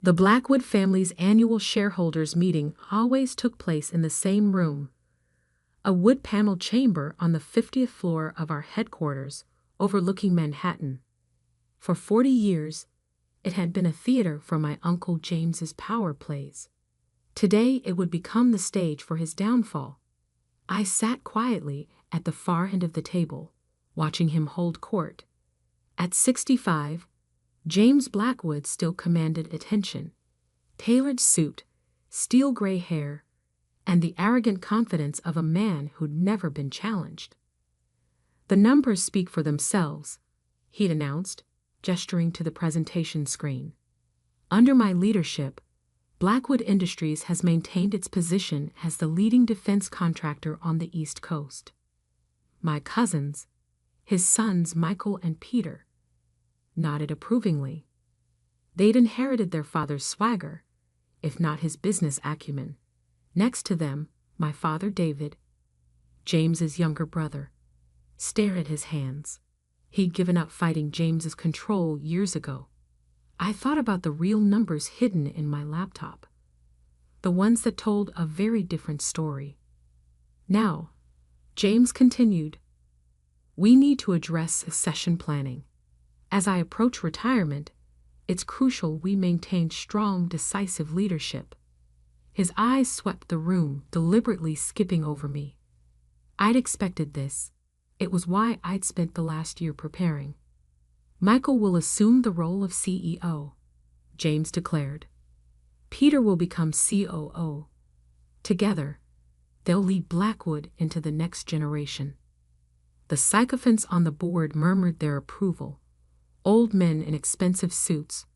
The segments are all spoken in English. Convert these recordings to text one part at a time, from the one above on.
The Blackwood family's annual shareholders' meeting always took place in the same room, a wood-paneled chamber on the 50th floor of our headquarters, overlooking Manhattan. For 40 years, it had been a theater for my Uncle James's power plays. Today it would become the stage for his downfall. I sat quietly at the far end of the table, watching him hold court. At 65, James Blackwood still commanded attention. Tailored suit, steel gray hair, and the arrogant confidence of a man who'd never been challenged. "The numbers speak for themselves," he'd announced, gesturing to the presentation screen. "Under my leadership, Blackwood Industries has maintained its position as the leading defense contractor on the East Coast. My cousins, his sons Michael and Peter, nodded approvingly. They'd inherited their father's swagger, if not his business acumen. Next to them, my father David, James's younger brother, stared at his hands. He'd given up fighting James's control years ago. I thought about the real numbers hidden in my laptop, the ones that told a very different story. "Now," James continued, "we need to address succession planning. As I approach retirement, it's crucial we maintain strong, decisive leadership." His eyes swept the room, deliberately skipping over me. I'd expected this. It was why I'd spent the last year preparing. "Michael will assume the role of CEO," James declared. "Peter will become COO. Together, they'll lead Blackwood into the next generation." The sycophants on the board murmured their approval. Old men in expensive suits,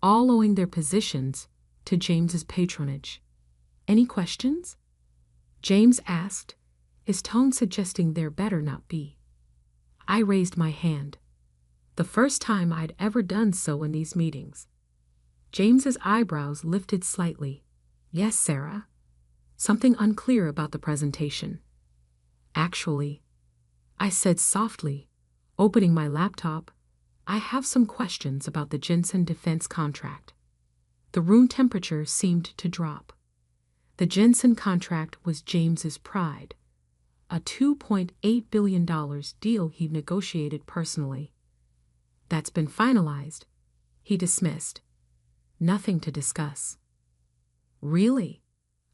all owing their positions to James's patronage. "Any questions?" James asked, his tone suggesting there better not be. I raised my hand, the first time I'd ever done so in these meetings. James's eyebrows lifted slightly. "Yes, Sarah." Something unclear about the presentation. "Actually," I said softly, opening my laptop, "I have some questions about the Jensen defense contract." The room temperature seemed to drop. The Jensen contract was James's pride, a $2.8 billion deal he negotiated personally. "That's been finalized," he dismissed. "Nothing to discuss." "Really?"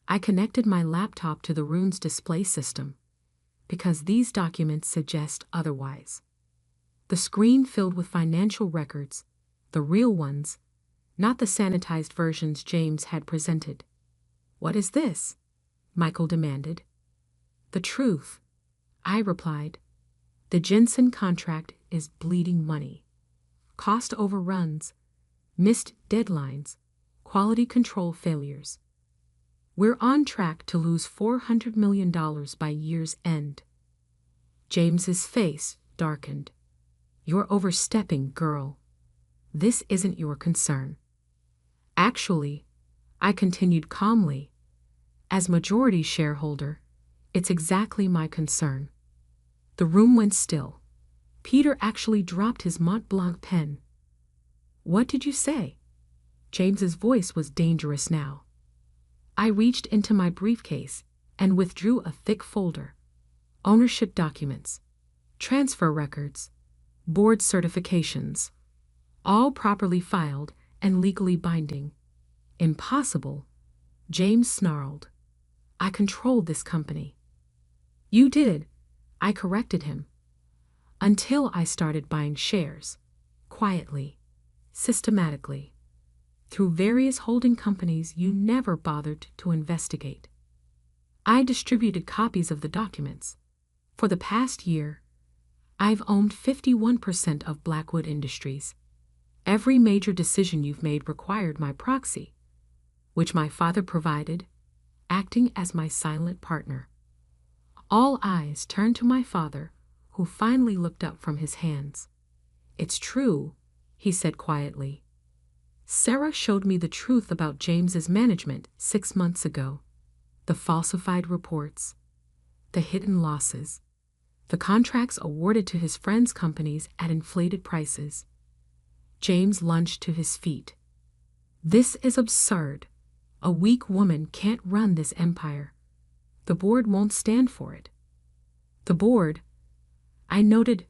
I connected my laptop to the room's display system, because these documents suggest otherwise. The screen filled with financial records, the real ones, not the sanitized versions James had presented. "What is this?" Michael demanded. "The truth," I replied. "The Jensen contract is bleeding money. Cost overruns, missed deadlines, quality control failures. We're on track to lose $400 million by year's end." James's face darkened. "You're overstepping, girl. This isn't your concern." "Actually," I continued calmly, "as majority shareholder, it's exactly my concern." The room went still. Peter actually dropped his Mont Blanc pen. "What did you say?" James's voice was dangerous now. I reached into my briefcase and withdrew a thick folder. Ownership documents, transfer records, board certifications, all properly filed and legally binding. "Impossible," James snarled. "I controlled this company." "You did," I corrected him. "Until I started buying shares, quietly, systematically, through various holding companies you never bothered to investigate. I distributed copies of the documents. For the past year, I've owned 51% of Blackwood Industries. Every major decision you've made required my proxy, which my father provided, acting as my silent partner." All eyes turned to my father, who finally looked up from his hands. "It's true," he said quietly. "Sarah showed me the truth about James's management 6 months ago. The falsified reports, the hidden losses, the contracts awarded to his friends' companies at inflated prices." James lunged to his feet. This is absurd. A weak woman can't run this empire. The board won't stand for it. The board, I noted,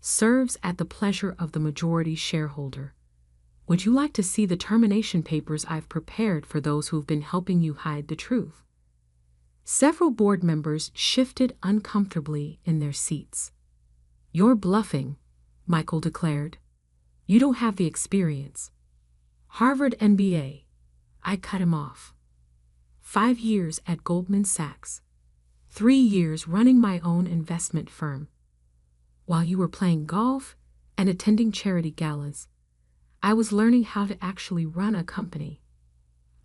serves at the pleasure of the majority shareholder. Would you like to see the termination papers I've prepared for those who've been helping you hide the truth? Several board members shifted uncomfortably in their seats. You're bluffing, Michael declared. You don't have the experience. Harvard MBA. I cut him off. 5 years at Goldman Sachs. 3 years running my own investment firm. While you were playing golf and attending charity galas, I was learning how to actually run a company.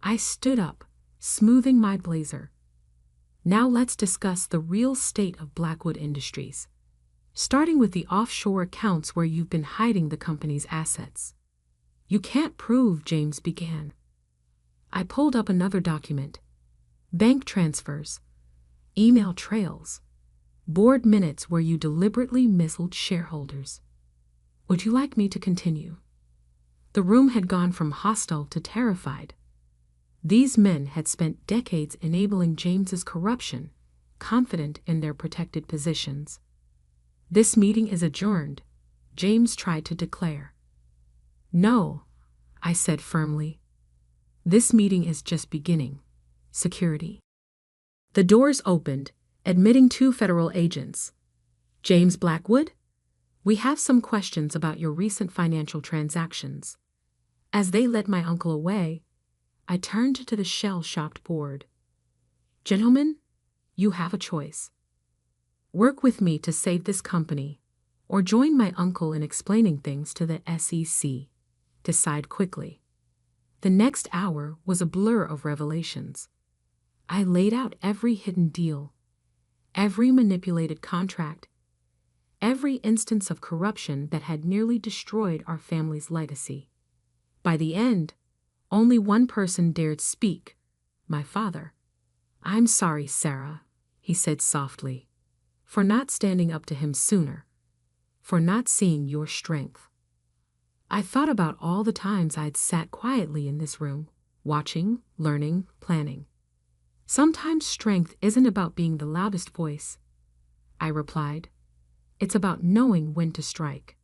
I stood up, smoothing my blazer. Now let's discuss the real state of Blackwood Industries, starting with the offshore accounts where you've been hiding the company's assets. You can't prove, James began. I pulled up another document. Bank transfers, email trails, board minutes where you deliberately misled shareholders. Would you like me to continue? The room had gone from hostile to terrified. These men had spent decades enabling James's corruption, confident in their protected positions. This meeting is adjourned, James tried to declare. No, I said firmly. This meeting is just beginning. Security. The doors opened, admitting 2 federal agents. James Blackwood? We have some questions about your recent financial transactions. As they led my uncle away, I turned to the shell-shocked board. Gentlemen, you have a choice. Work with me to save this company, or join my uncle in explaining things to the SEC. Decide quickly. The next hour was a blur of revelations. I laid out every hidden deal, every manipulated contract, every instance of corruption that had nearly destroyed our family's legacy. By the end, only one person dared speak, my father. I'm sorry, Sarah, he said softly, for not standing up to him sooner, for not seeing your strength. I thought about all the times I'd sat quietly in this room, watching, learning, planning. Sometimes strength isn't about being the loudest voice, I replied. It's about knowing when to strike.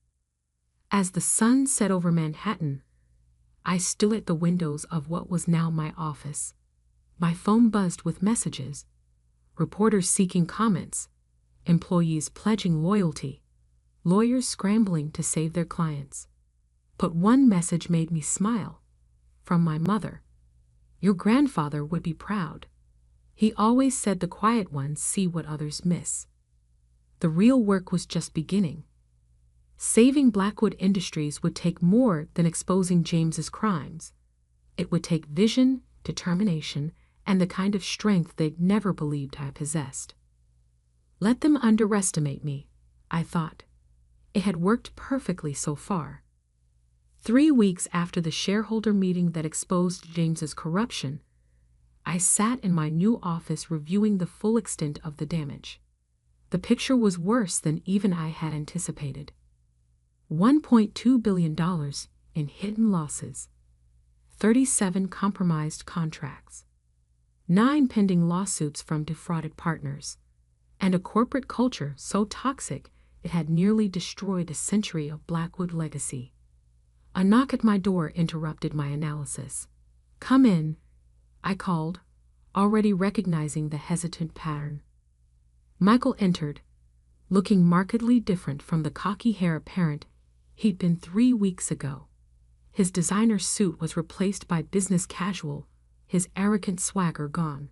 As the sun set over Manhattan, I stood at the windows of what was now my office. My phone buzzed with messages, reporters seeking comments, employees pledging loyalty, lawyers scrambling to save their clients. But one message made me smile, from my mother. Your grandfather would be proud. He always said the quiet ones see what others miss. The real work was just beginning. Saving Blackwood Industries would take more than exposing James's crimes. It would take vision, determination, and the kind of strength they'd never believed I possessed. Let them underestimate me, I thought. It had worked perfectly so far. 3 weeks after the shareholder meeting that exposed James's corruption, I sat in my new office reviewing the full extent of the damage. The picture was worse than even I had anticipated. $1.2 billion in hidden losses, 37 compromised contracts, 9 pending lawsuits from defrauded partners, and a corporate culture so toxic it had nearly destroyed a century of Blackwood legacy. A knock at my door interrupted my analysis. Come in, I called, already recognizing the hesitant pattern. Michael entered, looking markedly different from the cocky heir apparent he'd been 3 weeks ago. His designer suit was replaced by business casual, his arrogant swagger gone.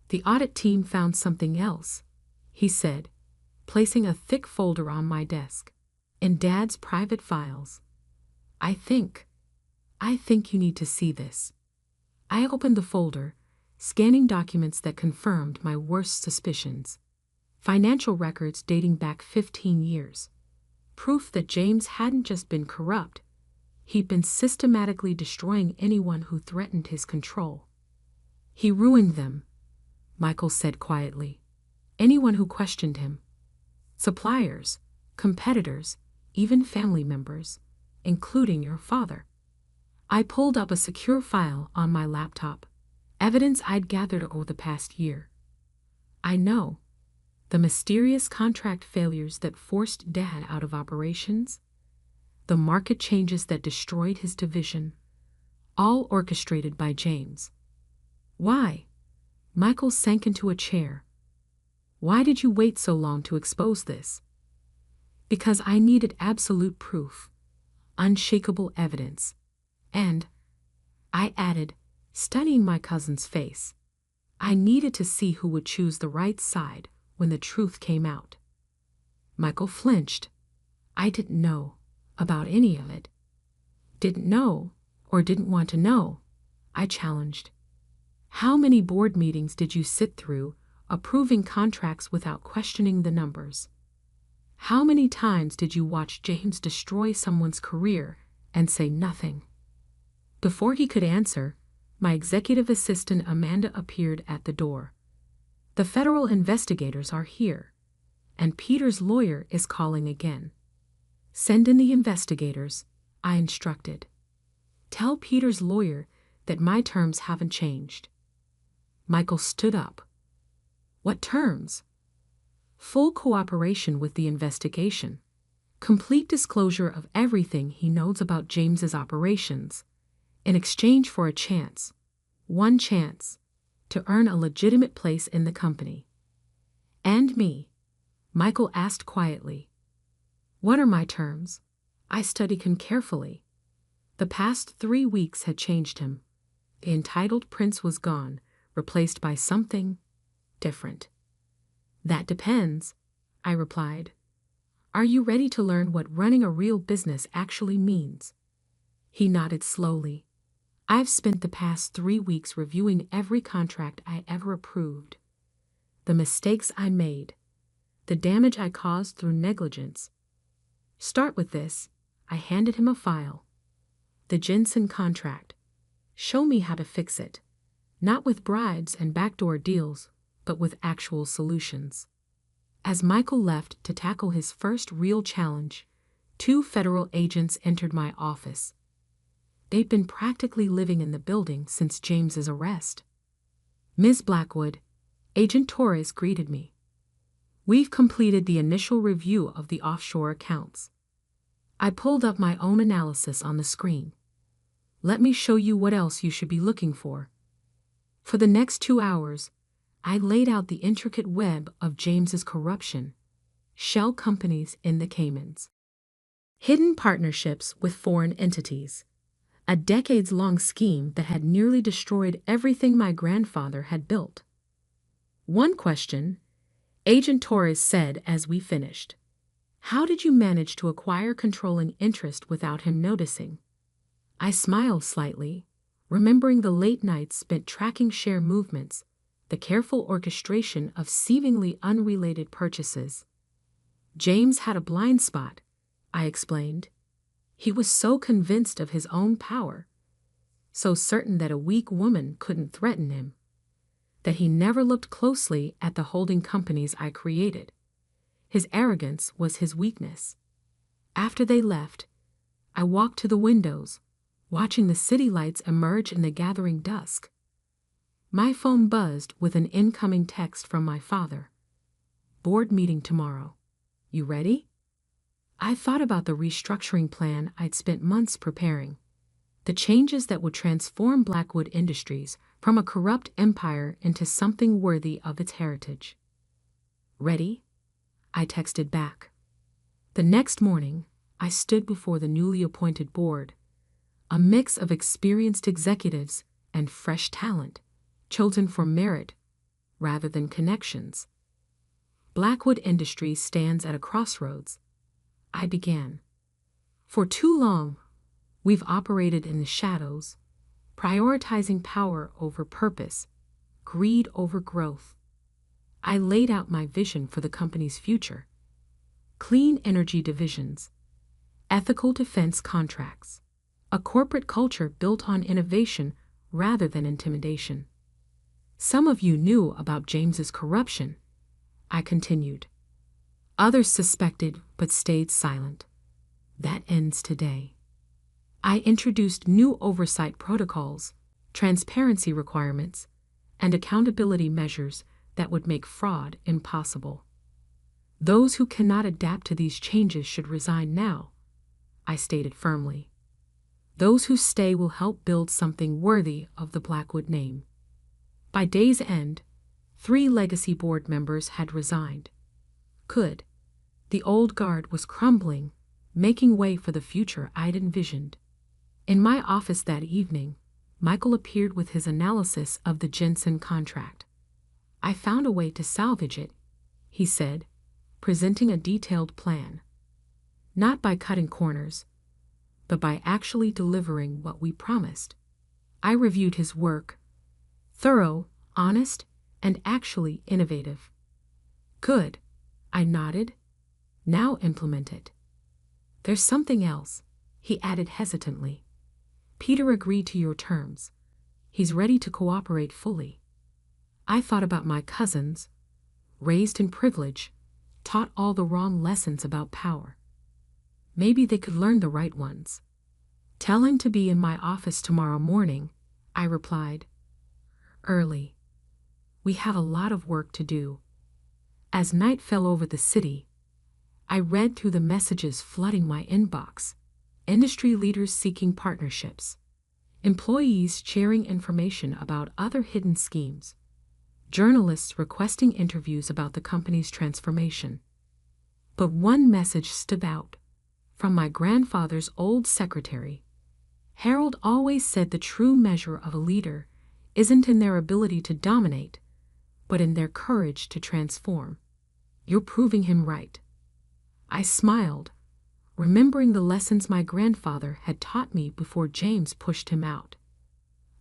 The audit team found something else, he said, placing a thick folder on my desk. In Dad's private files. I think you need to see this. I opened the folder, scanning documents that confirmed my worst suspicions. Financial records dating back 15 years. Proof that James hadn't just been corrupt, he'd been systematically destroying anyone who threatened his control. He ruined them, Michael said quietly. Anyone who questioned him. Suppliers, competitors, even family members, including your father. I pulled up a secure file on my laptop, evidence I'd gathered over the past year. I know. The mysterious contract failures that forced Dad out of operations, the market changes that destroyed his division, all orchestrated by James. Why? Michael sank into a chair. Why did you wait so long to expose this? Because I needed absolute proof, unshakable evidence, and, I added, studying my cousin's face, I needed to see who would choose the right side when the truth came out. Michael flinched. I didn't know about any of it. Didn't know or didn't want to know, I challenged. How many board meetings did you sit through approving contracts without questioning the numbers? How many times did you watch James destroy someone's career and say nothing? Before he could answer, my executive assistant Amanda appeared at the door. The federal investigators are here, and Peter's lawyer is calling again. Send in the investigators, I instructed. Tell Peter's lawyer that my terms haven't changed. Michael stood up. What terms? Full cooperation with the investigation, complete disclosure of everything he knows about James's operations, in exchange for a chance, one chance, to earn a legitimate place in the company. And me? Michael asked quietly. What are my terms? I studied him carefully. The past 3 weeks had changed him. The entitled prince was gone, replaced by something different. That depends, I replied. Are you ready to learn what running a real business actually means? He nodded slowly. I've spent the past 3 weeks reviewing every contract I ever approved. The mistakes I made, the damage I caused through negligence. Start with this. I handed him a file. The Jensen contract. Show me how to fix it. Not with bribes and backdoor deals, but with actual solutions. As Michael left to tackle his first real challenge, 2 federal agents entered my office. They'd been practically living in the building since James's arrest. Ms. Blackwood, Agent Torres greeted me. We've completed the initial review of the offshore accounts. I pulled up my own analysis on the screen. Let me show you what else you should be looking for. For the next 2 hours, I laid out the intricate web of James's corruption, shell companies in the Caymans, hidden partnerships with foreign entities, a decades-long scheme that had nearly destroyed everything my grandfather had built. One question, Agent Torres said as we finished. How did you manage to acquire controlling interest without him noticing? I smiled slightly, remembering the late nights spent tracking share movements, the careful orchestration of seemingly unrelated purchases. James had a blind spot, I explained. He was so convinced of his own power, so certain that a weak woman couldn't threaten him, that he never looked closely at the holding companies I created. His arrogance was his weakness. After they left, I walked to the windows, watching the city lights emerge in the gathering dusk. My phone buzzed with an incoming text from my father. Board meeting tomorrow. You ready? I thought about the restructuring plan I'd spent months preparing, the changes that would transform Blackwood Industries from a corrupt empire into something worthy of its heritage. Ready? I texted back. The next morning, I stood before the newly appointed board, a mix of experienced executives and fresh talent, chosen for merit rather than connections. Blackwood Industries stands at a crossroads. I began. For too long, we've operated in the shadows, prioritizing power over purpose, greed over growth. I laid out my vision for the company's future. Clean energy divisions, ethical defense contracts, a corporate culture built on innovation rather than intimidation. Some of you knew about James's corruption, I continued. Others suspected but stayed silent. That ends today. I introduced new oversight protocols, transparency requirements, and accountability measures that would make fraud impossible. Those who cannot adapt to these changes should resign now, I stated firmly. Those who stay will help build something worthy of the Blackwood name. By day's end, 3 legacy board members had resigned. Good. The old guard was crumbling, making way for the future I'd envisioned. In my office that evening, Michael appeared with his analysis of the Jensen contract. I found a way to salvage it, he said, presenting a detailed plan. Not by cutting corners, but by actually delivering what we promised. I reviewed his work. Thorough, honest, and actually innovative. Good, I nodded. Now implement it. There's something else, he added hesitantly. Peter agreed to your terms. He's ready to cooperate fully. I thought about my cousins, raised in privilege, taught all the wrong lessons about power. Maybe they could learn the right ones. Tell him to be in my office tomorrow morning, I replied. Early. We have a lot of work to do. As night fell over the city, I read through the messages flooding my inbox. Industry leaders seeking partnerships, employees sharing information about other hidden schemes, journalists requesting interviews about the company's transformation. But one message stood out, from my grandfather's old secretary. Harold always said the true measure of a leader isn't in their ability to dominate, but in their courage to transform. You're proving him right. I smiled, remembering the lessons my grandfather had taught me before James pushed him out.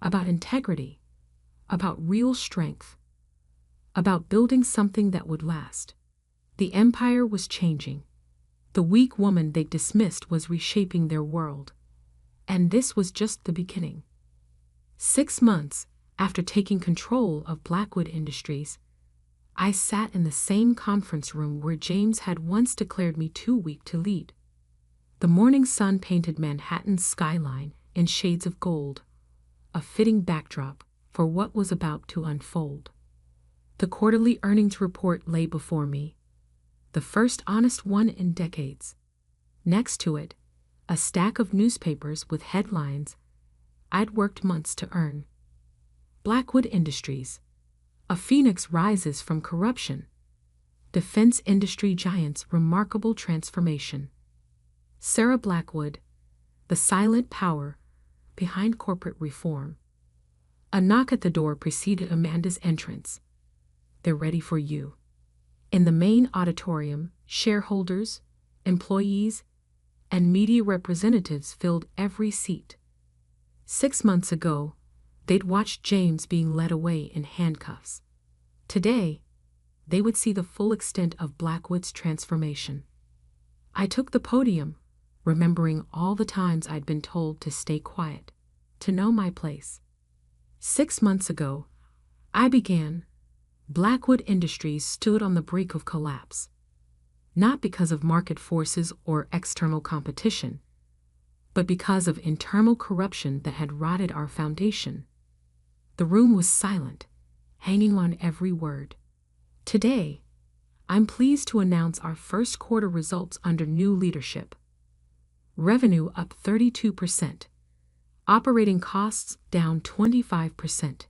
About integrity, about real strength, about building something that would last. The empire was changing. The weak woman they dismissed was reshaping their world. And this was just the beginning. 6 months after taking control of Blackwood Industries, I sat in the same conference room where James had once declared me too weak to lead. The morning sun painted Manhattan's skyline in shades of gold, a fitting backdrop for what was about to unfold. The quarterly earnings report lay before me, the first honest one in decades. Next to it, a stack of newspapers with headlines I'd worked months to earn. Blackwood Industries, a phoenix rises from corruption. Defense industry giant's remarkable transformation. Sarah Blackwood, the silent power behind corporate reform. A knock at the door preceded Amanda's entrance. They're ready for you. In the main auditorium, shareholders, employees, and media representatives filled every seat. 6 months ago, they'd watched James being led away in handcuffs. Today, they would see the full extent of Blackwood's transformation. I took the podium, remembering all the times I'd been told to stay quiet, to know my place. 6 months ago, I began. Blackwood Industries stood on the brink of collapse. Not because of market forces or external competition, but because of internal corruption that had rotted our foundation. The room was silent, hanging on every word. Today, I'm pleased to announce our first quarter results under new leadership. Revenue up 32%. Operating costs down 25%.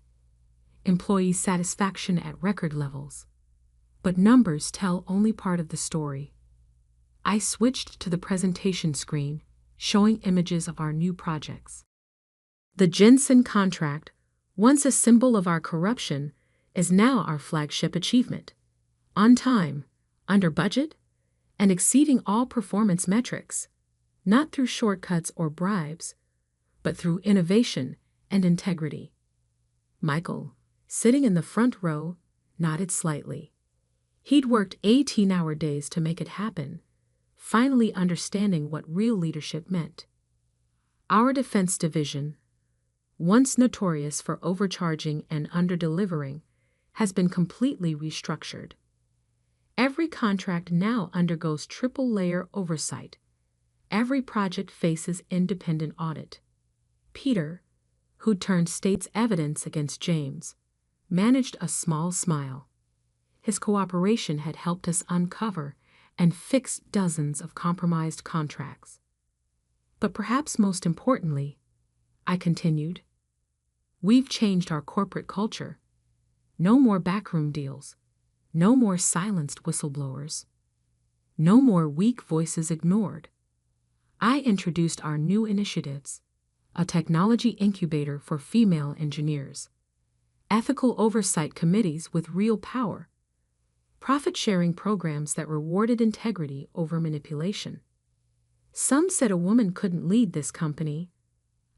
Employee satisfaction at record levels. But numbers tell only part of the story. I switched to the presentation screen, showing images of our new projects. The Jensen contract, once a symbol of our corruption, is now our flagship achievement. On time, under budget, and exceeding all performance metrics, not through shortcuts or bribes, but through innovation and integrity. Michael, sitting in the front row, nodded slightly. He'd worked 18-hour days to make it happen, finally understanding what real leadership meant. Our defense division, once notorious for overcharging and under-delivering, has been completely restructured. Every contract now undergoes triple-layer oversight. every project faces independent audit. Peter, who'd turned state's evidence against James, managed a small smile. His cooperation had helped us uncover and fix dozens of compromised contracts. But perhaps most importantly, I continued, we've changed our corporate culture. No more backroom deals. No more silenced whistleblowers. No more weak voices ignored. I introduced our new initiatives, a technology incubator for female engineers, ethical oversight committees with real power, profit-sharing programs that rewarded integrity over manipulation. Some said a woman couldn't lead this company.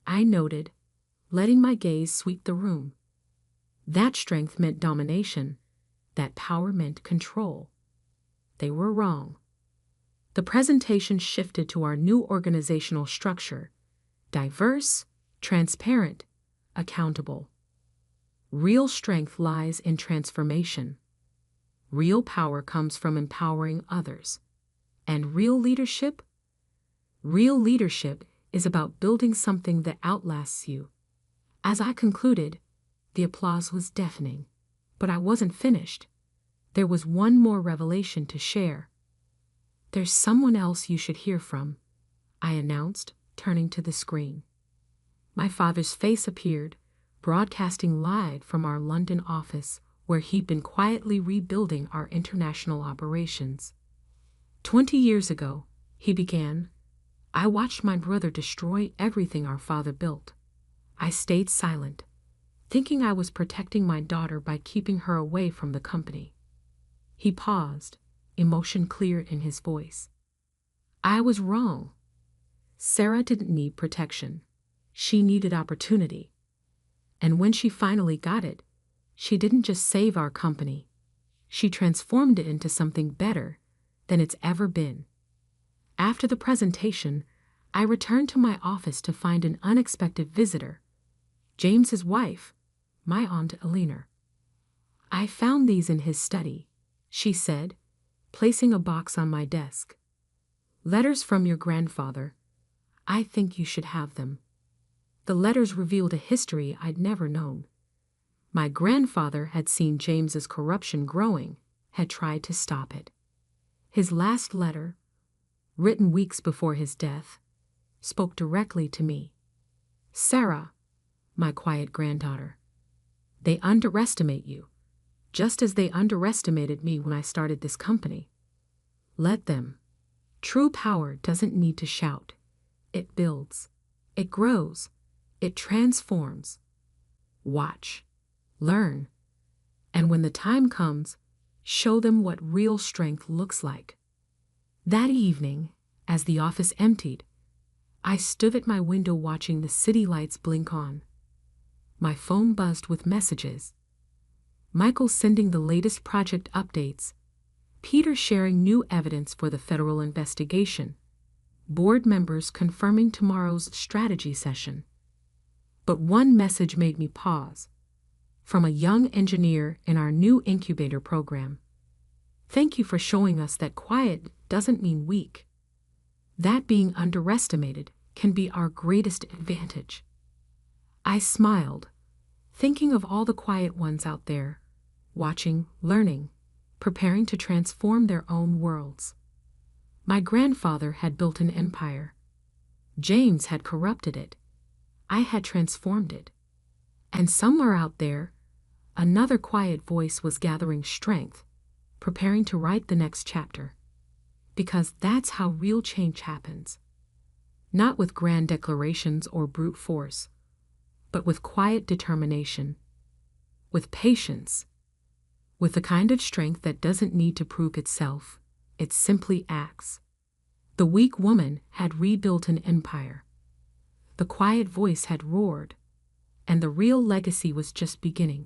I noted, letting my gaze sweep the room. That strength meant domination. That power meant control. They were wrong. The presentation shifted to our new organizational structure: diverse, transparent, accountable. Real strength lies in transformation. Real power comes from empowering others. And real leadership? Real leadership is about building something that outlasts you. As I concluded, the applause was deafening. But I wasn't finished. There was one more revelation to share. There's someone else you should hear from, I announced, turning to the screen. My father's face appeared, broadcasting live from our London office, where he'd been quietly rebuilding our international operations. 20 years ago, he began, I watched my brother destroy everything our father built. I stayed silent, thinking I was protecting my daughter by keeping her away from the company. He paused, emotion clear in his voice. I was wrong. Sarah didn't need protection. She needed opportunity. And when she finally got it, she didn't just save our company. She transformed it into something better than it's ever been. After the presentation, I returned to my office to find an unexpected visitor, James's wife, my Aunt Eleanor. I found these in his study, she said, placing a box on my desk. Letters from your grandfather. I think you should have them. The letters revealed a history I'd never known. My grandfather had seen James's corruption growing, had tried to stop it. His last letter, written weeks before his death, spoke directly to me. Sarah, my quiet granddaughter, they underestimate you, just as they underestimated me when I started this company. Let them. True power doesn't need to shout. It builds. It grows. It transforms. Watch. Learn. And when the time comes, show them what real strength looks like. That evening, as the office emptied, I stood at my window watching the city lights blink on. My phone buzzed with messages. Michael sending the latest project updates. Peter sharing new evidence for the federal investigation. Board members confirming tomorrow's strategy session. But one message made me pause. From a young engineer in our new incubator program. Thank you for showing us that quiet doesn't mean weak. That being underestimated can be our greatest advantage. I smiled, thinking of all the quiet ones out there, watching, learning, preparing to transform their own worlds. My grandfather had built an empire. James had corrupted it. I had transformed it. And somewhere out there, another quiet voice was gathering strength, preparing to write the next chapter. Because that's how real change happens. Not with grand declarations or brute force, but with quiet determination, with patience, with the kind of strength that doesn't need to prove itself, it simply acts. The weak woman had rebuilt an empire. The quiet voice had roared, and the real legacy was just beginning.